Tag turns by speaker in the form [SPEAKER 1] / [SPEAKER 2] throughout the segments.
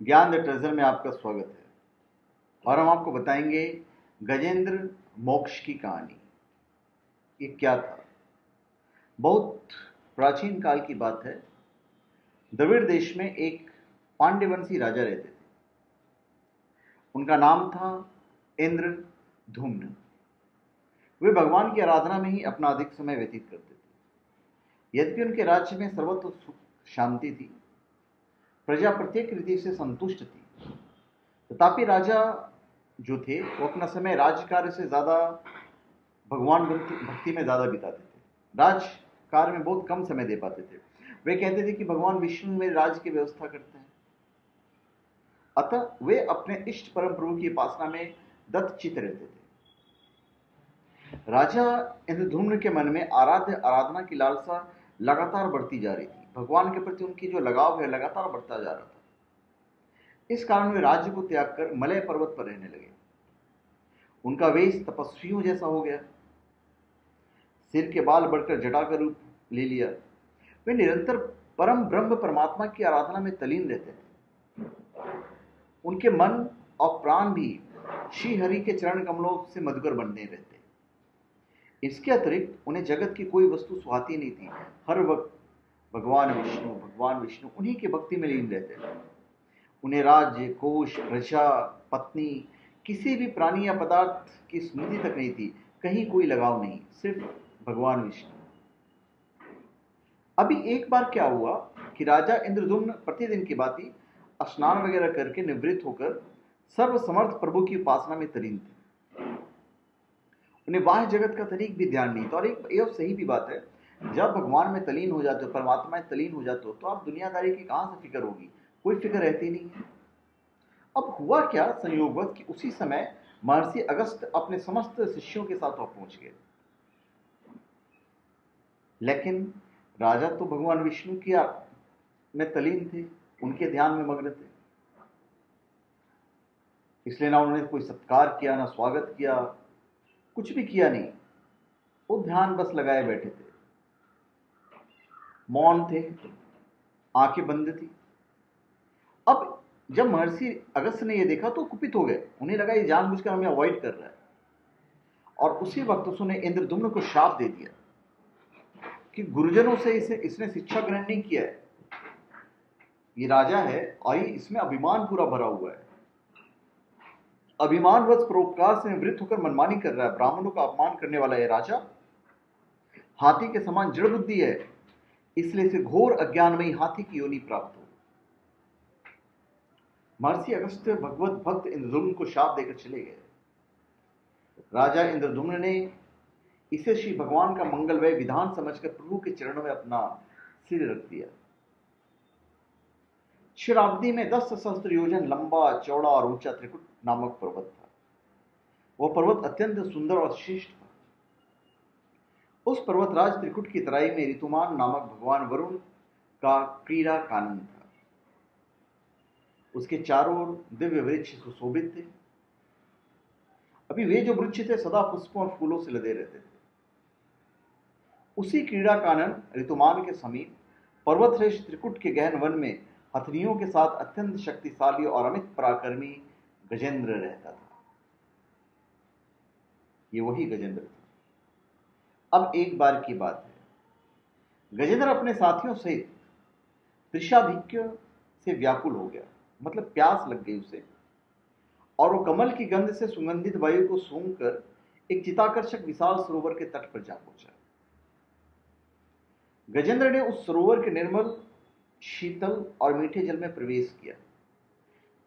[SPEAKER 1] ज्ञान the treasure में आपका स्वागत है। और हम आपको बताएंगे गजेंद्र मोक्ष की कहानी। ये क्या था? बहुत प्राचीन काल की बात है। द्रविड़ देश में एक पांड्यवंशी राजा रहते थे। उनका नाम था इंद्रधुम्न। वे भगवान की आराधना में ही अपना अधिक समय व्यतीत करते थे। यद्यपि उनके राज्य में सर्वत्र सुख शांति थी, प्रजा प्रत्येक रीति से संतुष्ट थी, तथापि राजा जो थे वो अपना समय राज्य कार्य से ज्यादा भगवान भक्ति में ज्यादा बिताते थे। राज कार्य में बहुत कम समय दे पाते थे। वे कहते थे कि भगवान विष्णु मेरे राज्य की व्यवस्था करते हैं। अतः वे अपने इष्ट परम प्रभु की उपासना में दत्तचित्त रहते थे। राजा इंद्रधुम्न के मन में आराधना की लालसा लगातार बढ़ती जा रही थी। भगवान के प्रति उनकी जो लगाव है लगातार बढ़ता जा रहा था। इस कारण वे राज्य को त्याग कर मलय पर्वत पर रहने लगे। उनका वेश तपस्वियों जैसा हो गया। सिर के बाल बढ़कर जटा का रूप ले लिया। वे निरंतर परम ब्रह्म परमात्मा की आराधना में तलीन रहते थे। उनके मन और प्राण भी श्री हरि के चरण कमलों से मधुकर बनने रहते। इसके अतिरिक्त उन्हें जगत की कोई वस्तु सुहाती नहीं थी। हर वक्त भगवान विष्णु उन्हीं की भक्ति में लीन रहते थे। उन्हें राज्य, कोश, प्रजा, पत्नी, किसी भी प्राणी या पदार्थ की स्मृति तक नहीं थी। कहीं कोई लगाव नहीं, सिर्फ भगवान विष्णु। अभी एक बार क्या हुआ कि राजा इंद्रदुम्न प्रतिदिन की भांति स्नान वगैरह करके निवृत्त होकर सर्वसमर्थ प्रभु की उपासना में तल्लीन थे। उन्हें बाह्य जगत का तनिक भी ध्यान नहीं था। और एक यह सही भी बात है, जब भगवान में तलीन हो जाते हो, परमात्मा में तलीन हो जाते हो, तो आप दुनियादारी की कहां से फिक्र होगी? कोई फिक्र रहती नहीं है। अब हुआ क्या, संयोगवश कि उसी समय महर्षि अगस्त अपने समस्त शिष्यों के साथ वहां पहुंच गए। लेकिन राजा तो भगवान विष्णु की में तलीन थे, उनके ध्यान में मग्न थे। इसलिए ना उन्होंने कोई सत्कार किया, ना स्वागत किया, कुछ भी किया नहीं। वो ध्यान बस लगाए बैठे थे, मौन थे, आंखें बंद थी। अब जब महर्षि अगस्त ने यह देखा तो कुपित हो गए। उन्हें लगा ये जानबूझकर हमें अवॉइड कर रहा है। और उसी वक्त उसने इंद्रदुम्न को शाप दे दिया कि गुरुजनों से इसने शिक्षा ग्रहण नहीं किया है। ये राजा है और इसमें अभिमान पूरा भरा हुआ है। अभिमानवश परोपकार से निवृत्त होकर मनमानी कर रहा है। ब्राह्मणों का अपमान करने वाला यह राजा हाथी के समान जड़ बुद्धि है, इसलिए इसे घोर अज्ञान में ही हाथी की योनि प्राप्त हो। महर्षि अगस्त्य भगवत भक्त इंद्रदुम्न को शाप देकर चले गए। राजा इंद्रदुम्न ने इसे श्री भगवान का मंगलमय विधान समझकर प्रभु के चरणों में अपना सिर रख दिया। शराब्दी में 10 सहस्त्र योजन लंबा, चौड़ा और ऊंचा त्रिकुट नामक पर्वत था। वह पर्वत अत्यंत सुंदर और श्रेष्ठ था। उस पर्वतराज त्रिकुट की तराई में ऋतुमान नामक भगवान वरुण का क्रीड़ा कानन था। उसके चारों ओर दिव्य वृक्ष सुशोभित थे। अभी वे जो वृक्ष थे सदा पुष्पों और फूलों से लदे रहते थे। उसी क्रीड़ा कानन ऋतुमान के समीप पर्वतश्रेष्ठ त्रिकुट के गहन वन में हथनियों के साथ अत्यंत शक्तिशाली और अमित पराक्रमी गजेंद्र रहता था। ये वही गजेंद्र था। अब एक बार की बात है, गजेंद्र अपने साथियों सहित तृषाधिक्य से व्याकुल हो गया। मतलब प्यास लग गई उसे, और वो कमल की गंध से सुगंधित वायु को सूंघकर एक चिताकर्षक विशाल सरोवर के तट पर जा पहुंचा। गजेंद्र ने उस सरोवर के निर्मल, शीतल और मीठे जल में प्रवेश किया।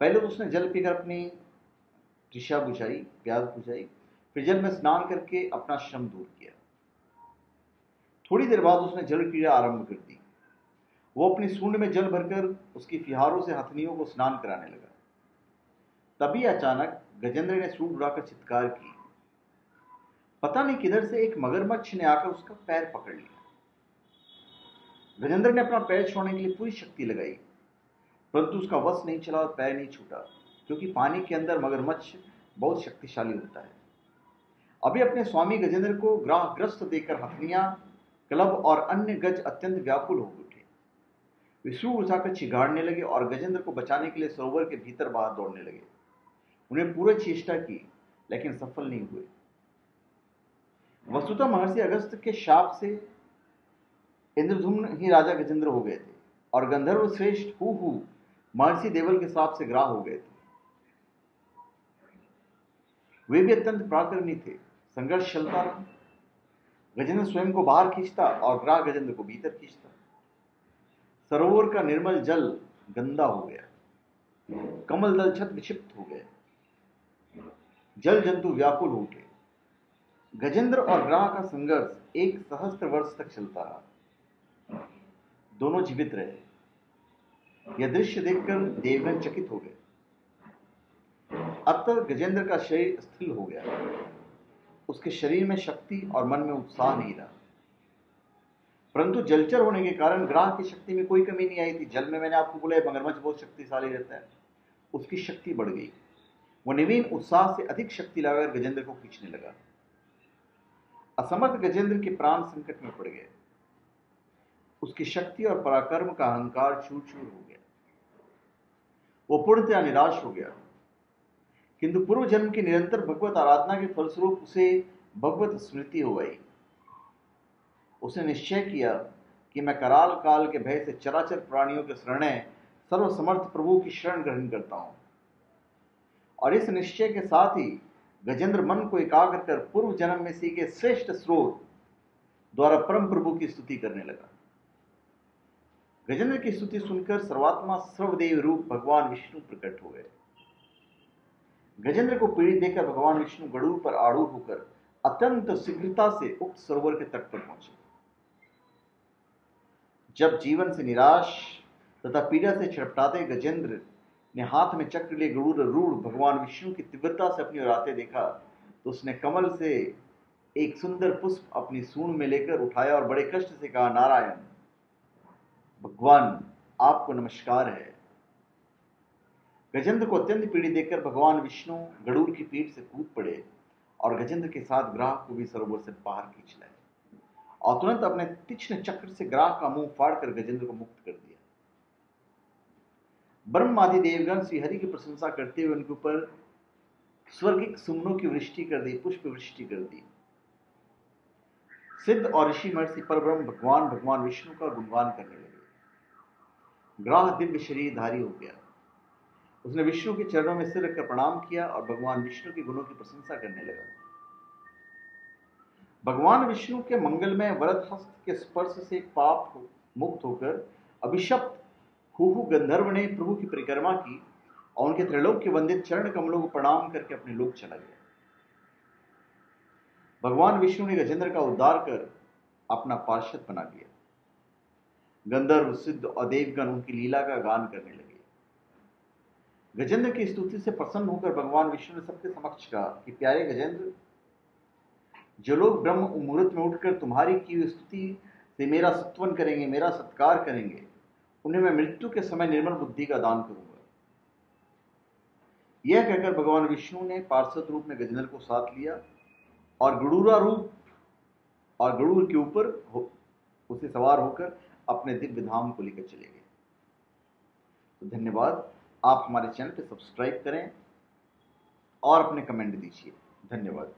[SPEAKER 1] पहले तो उसने जल पीकर अपनी तृषा बुझाई, प्यास बुझाई। फिर जल में स्नान करके अपना श्रम दूर किया। थोड़ी देर बाद उसने जल क्रीड़ा आरंभ कर दी। वो अपनी सूंड में जल भरकर उसकी फिहारों से हथनियों को स्नान कराने लगा। तभी अचानक गजेंद्र ने सूंड उड़ाकर चित्कार की। पता नहीं किधर से एक मगरमच्छ ने आकर उसका पैर पकड़ लिया। गजेंद्र ने अपना पैर छोड़ने के लिए पूरी शक्ति लगाई, परंतु उसका वश नहीं चला और पैर नहीं छूटा, क्योंकि पानी के अंदर मगरमच्छ बहुत शक्तिशाली होता है। अभी अपने स्वामी गजेंद्र को ग्राहग्रस्त देखकर हथनियां, क्लब और अन्य गज अत्यंत व्याकुल हो उठे। वे सूर उठाकर चिघाड़ने लगे और गजेंद्र को बचाने के लिए सरोवर के भीतर बाहर दौड़ने लगे। उन्हें पूरी चेष्टा की लेकिन सफल नहीं हुए। वस्तुतः महर्षि अगस्त के शाप से इंद्रधुम्न ही राजा गजेंद्र हो गए थे और गंधर्व श्रेष्ठ हु महर्षि देवल के श्राप से ग्राह हो गए थे। वे भी अत्यंत पराक्रमी थे। संघर्ष चलता रहा। गजेंद्र स्वयं को बाहर खींचता और ग्राह गजेंद्र को भीतर खींचता। सरोवर का निर्मल जल गंदा हो गया। कमल दल छत विक्षिप्त हो गए। जल जंतु व्याकुल हो उठे। गजेंद्र और ग्राह का संघर्ष 1 सहस्त्र वर्ष तक चलता रहा। दोनों जीवित रहे। यह दृश्य देखकर देवगण चकित हो गए। अतः गजेंद्र का शरीर स्थिर हो गया। उसके शरीर में शक्ति और मन में उत्साह नहीं रहा। परंतु जलचर होने के कारण ग्राह की शक्ति में कोई कमी नहीं आई थी। जल में मैंने आपको बोला मगरमच्छ बहुत शक्तिशाली रहता है। उसकी शक्ति बढ़ गई। वो नवीन उत्साह से अधिक शक्ति लगाकर गजेंद्र को खींचने लगा। असमर्थ गजेंद्र के प्राण संकट में पड़ गए। उसकी शक्ति और पराक्रम का अहंकार चूर चूर हो गया। वो पूर्णतया निराश हो गया। किंतु पूर्व जन्म की निरंतर भगवत आराधना के फलस्वरूप उसे भगवत स्मृति हो गई। उसने निश्चय किया कि मैं कराल काल के भय से चराचर प्राणियों के शरणय सर्वसमर्थ प्रभु की शरण ग्रहण करता हूं। और इस निश्चय के साथ ही गजेंद्र मन को एकाग्र कर पूर्व जन्म में सीखे श्रेष्ठ स्रोत द्वारा परम प्रभु की स्तुति करने लगा। गजेंद्र की स्तुति सुनकर सर्वात्मा सर्वदेव रूप भगवान विष्णु प्रकट हो गए। गजेंद्र को पीड़ित देखकर भगवान विष्णु गरुड़ पर आरूढ़ होकर अत्यंत शीघ्रता से उक्त सरोवर के तट पर पहुंचे। जब जीवन से निराश तथा पीड़ा से छटपटाते गजेंद्र ने हाथ में चक्र लिए गरुड़ रूढ़ भगवान विष्णु की तीव्रता से अपनी ओर आते देखा तो उसने कमल से एक सुंदर पुष्प अपनी सूंड में लेकर उठाया और बड़े कष्ट से कहा, नारायण भगवान आपको नमस्कार है। गजेंद्र को अत्यंत पीड़ित देखकर भगवान विष्णु गरुड़ की पीठ से कूद पड़े और गजेंद्र के साथ ग्राह को भी सरोवर से बाहर खींच लाए और तुरंत अपने तीक्ष्ण चक्र से ग्राह का मुंह फाड़कर गजेंद्र को मुक्त कर दिया। ब्रह्मादि देवगण श्रीहरि की प्रशंसा करते हुए उनके ऊपर स्वर्गिक सुमनों की वृष्टि कर दी, पुष्प वृष्टि कर दी। सिद्ध और ऋषि महर्षि परब्रह्म भगवान विष्णु का गुणगान करने लगे। ग्राह दिव्य शरीरधारी हो गया। उसने विष्णु के चरणों में सिर रखकर प्रणाम किया और भगवान विष्णु के गुणों की प्रशंसा करने लगा। भगवान विष्णु के मंगलमय वरद हस्त के स्पर्श से पाप मुक्त होकर अभिशप्त हु गंधर्व ने प्रभु की परिक्रमा की और उनके त्रैलोक्य वंदित चरण कमलों को प्रणाम करके अपने लोक चला गया। भगवान विष्णु ने गजेंद्र का उद्धार कर अपना पार्षद बना लिया। गंधर्व सिद्ध और देवगण उनकी लीला का गान करने लगे। गजेंद्र की स्तुति से प्रसन्न होकर भगवान विष्णु ने सबके समक्ष कहा कि प्यारे गजेंद्र, जो लोग ब्रह्म मुहूर्त में उठकर तुम्हारी की हुई स्तुति से मेरा स्तवन करेंगे, मेरा सत्कार करेंगे, उन्हें मैं मृत्यु के समय निर्मल बुद्धि का दान करूंगा। यह कहकर भगवान विष्णु ने पार्षद रूप में गजेंद्र को साथ लिया और गरुड़ा रूप और गरुड़ के ऊपर उसे सवार होकर अपने दिव्य धाम को लेकर चले गए। तो धन्यवाद। आप हमारे चैनल पे सब्सक्राइब करें और अपने कमेंट दीजिए। धन्यवाद।